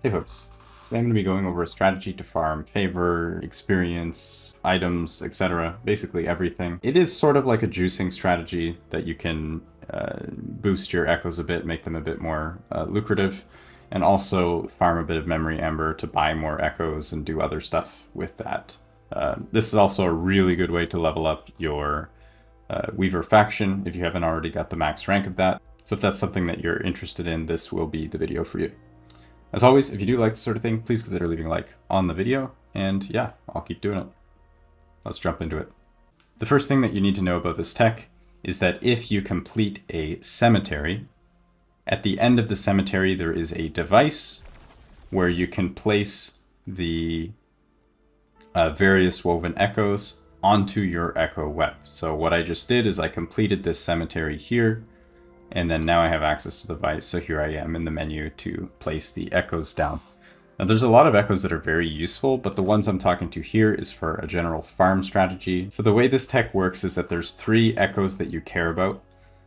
Hey folks, today I'm going to be going over a strategy to farm favor, experience, items, etc. Basically everything. It is sort of like a juicing strategy that you can boost your echoes a bit, make them a bit more lucrative, and also farm a bit of memory amber to buy more echoes and do other stuff with that. This is also a really good way to level up your Weaver faction if you haven't already got the max rank of that. So if that's something that you're interested in, this will be the video for you. As always, if you do like this sort of thing, please consider leaving a like on the video, and yeah, I'll keep doing it. Let's jump into it. The first thing that you need to know about this tech is that if you complete a cemetery, at the end of the cemetery there is a device where you can place the various woven echoes onto your echo web. So what I just did is I completed this cemetery here, and then now I have access to the device, so here I am in the menu to place the echoes down. Now there's a lot of echoes that are very useful, but the ones I'm talking to here is for a general farm strategy. So the way this tech works is that there's 3 echoes that you care about.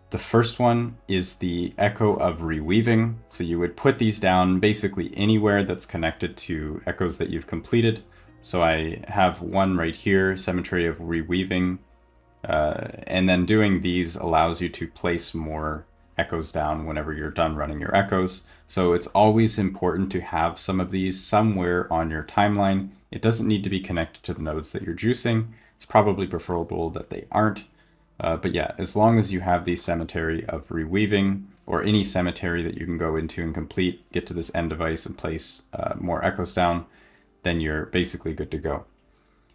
The first one is the echo of reweaving. So you would put these down basically anywhere that's connected to echoes that you've completed. So I have one right here, Cemetery of Reweaving, and then doing these allows you to place more echoes down whenever you're done running your echoes. So it's always important to have some of these somewhere on your timeline. It doesn't need to be connected to the nodes that you're juicing. It's probably preferable that they aren't. But yeah, as long as you have the Cemetery of Reweaving, or any cemetery that you can go into and complete, get to this end device and place more echoes down, then you're basically good to go.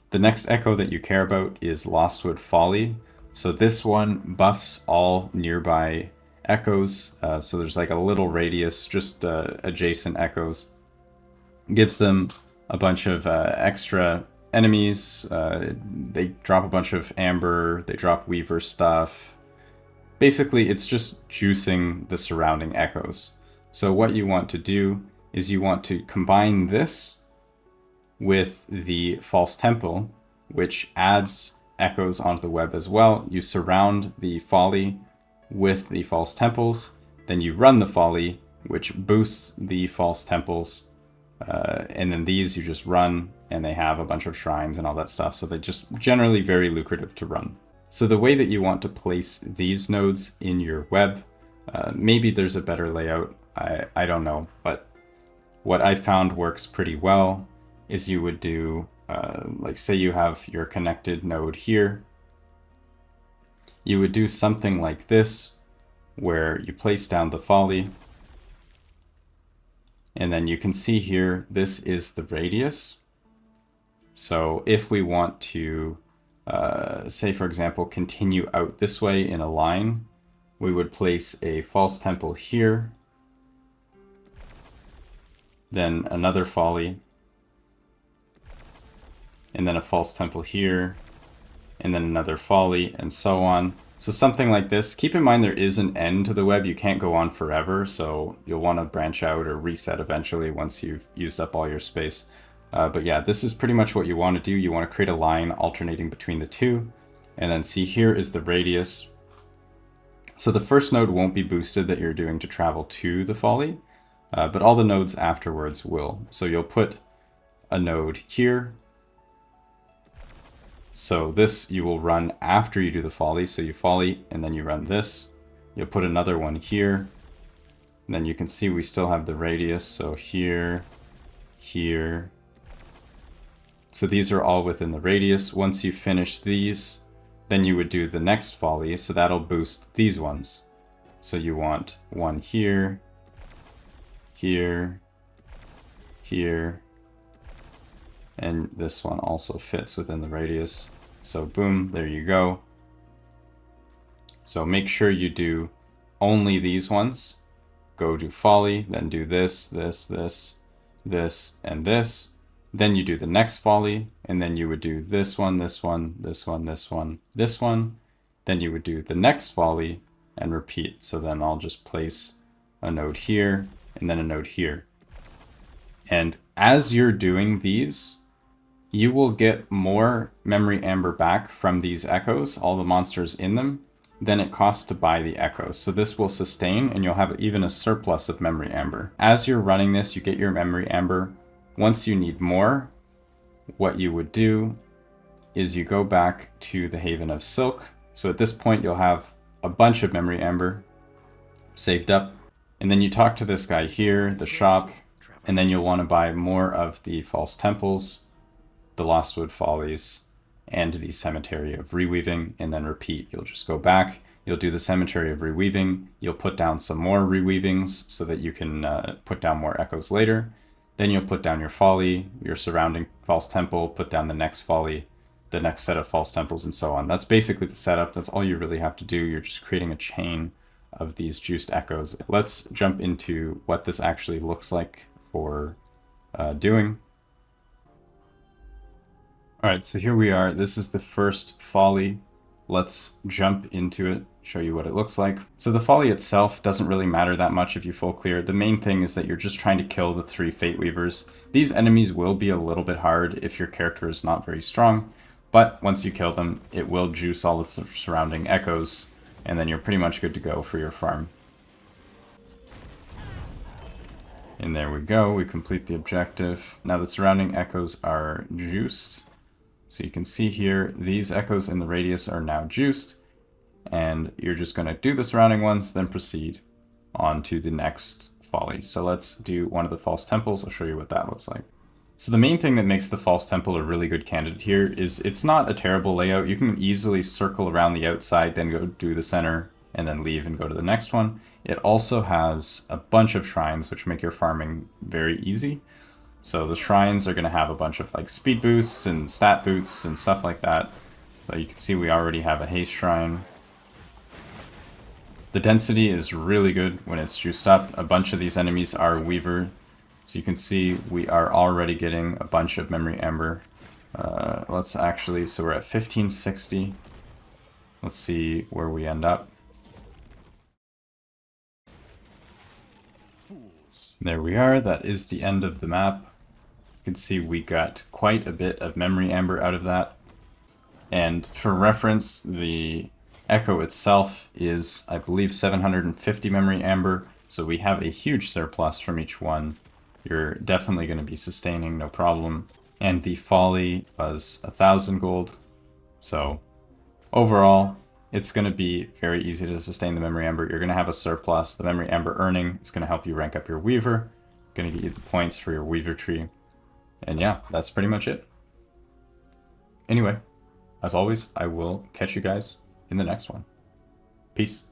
The next echo that you care about is Lostwood Folly. So this one buffs all nearby echoes. So there's like a little radius, just adjacent echoes. Gives them a bunch of extra enemies. They drop a bunch of amber, they drop Weaver stuff. Basically, it's just juicing the surrounding echoes. So what you want to do is you want to combine this with the False Temple, which adds echoes onto the web as well. You surround the Folly with the False Temples, then you run the Folly, which boosts the False Temples, and then these you just run, and they have a bunch of shrines and all that stuff, so they're just generally very lucrative to run. So the way that you want to place these nodes in your web, maybe there's a better layout, I don't know, but what I found works pretty well is you would do, like say you have your connected node here, you would do something like this, where you place down the Folly, and then you can see here, this is the radius. So if we want to, say for example, continue out this way in a line, we would place a False Temple here, then another Folly, and then a False Temple here, and then another Folly, and so on. So something like this. Keep in mind there is an end to the web. You can't go on forever, so you'll want to branch out or reset eventually once you've used up all your space. But yeah, this is pretty much what you want to do. You want to create a line alternating between the two, and then see here is the radius. So the first node won't be boosted that you're doing to travel to the Folly, but all the nodes afterwards will. So you'll put a node here. So this you will run after you do the Folly. So you Folly and then you run this. You'll put another one here. And then you can see we still have the radius. So here, here. So these are all within the radius. Once you finish these, then you would do the next Folly. So that'll boost these ones. So you want one here, here, here. And this one also fits within the radius. So boom, there you go. So make sure you do only these ones. Go to Folly, then do this, this, this, this, and this. Then you do the next Folly, and then you would do this one, this one, this one, this one, this one. Then you would do the next Folly and repeat. So then I'll just place a node here and then a node here. And as you're doing these, you will get more memory amber back from these echoes, all the monsters in them, then it costs to buy the echoes. So this will sustain and you'll have even a surplus of memory amber. As you're running this, you get your memory amber. Once you need more, what you would do is you go back to the Haven of Silk. So at this point, you'll have a bunch of memory amber saved up. And then you talk to this guy here, the shop, and then you'll want to buy more of the False Temples, the Lostwood Follies, and the Cemetery of Reweaving, and then repeat. You'll just go back, you'll do the Cemetery of Reweaving, you'll put down some more Reweavings so that you can put down more echoes later. Then you'll put down your Folly, your surrounding False Temple, put down the next Folly, the next set of False Temples, and so on. That's basically the setup. That's all you really have to do. You're just creating a chain of these juiced echoes. Let's jump into what this actually looks like for doing. All right, so here we are. This is the first Folly. Let's jump into it, show you what it looks like. So the Folly itself doesn't really matter that much if you full clear. The main thing is that you're just trying to kill the 3 Fate Weavers. These enemies will be a little bit hard if your character is not very strong, but once you kill them, it will juice all the surrounding echoes, and then you're pretty much good to go for your farm. And there we go, we complete the objective. Now the surrounding echoes are juiced. So you can see here, these echoes in the radius are now juiced, and you're just going to do the surrounding ones, then proceed on to the next Folly. So let's do one of the False Temples. I'll show you what that looks like. So the main thing that makes the False Temple a really good candidate here is it's not a terrible layout. You can easily circle around the outside, then go do the center, and then leave and go to the next one. It also has a bunch of shrines, which make your farming very easy. So the shrines are going to have a bunch of like speed boosts and stat boosts and stuff like that. So you can see we already have a haste shrine. The density is really good when it's juiced up. A bunch of these enemies are Weaver. So you can see we are already getting a bunch of memory amber. Let's actually, so we're at 1560. Let's see where we end up. There we are, that is the end of the map. You can see we got quite a bit of memory amber out of that. And for reference, the Echo itself is, I believe, 750 memory amber, so we have a huge surplus from each one. You're definitely going to be sustaining, no problem. And the Folly was 1,000 gold, so overall, it's going to be very easy to sustain the memory amber. You're going to have a surplus. The memory amber earning is going to help you rank up your Weaver, going to get you the points for your Weaver tree. And yeah, that's pretty much it. Anyway, as always, I will catch you guys in the next one. Peace.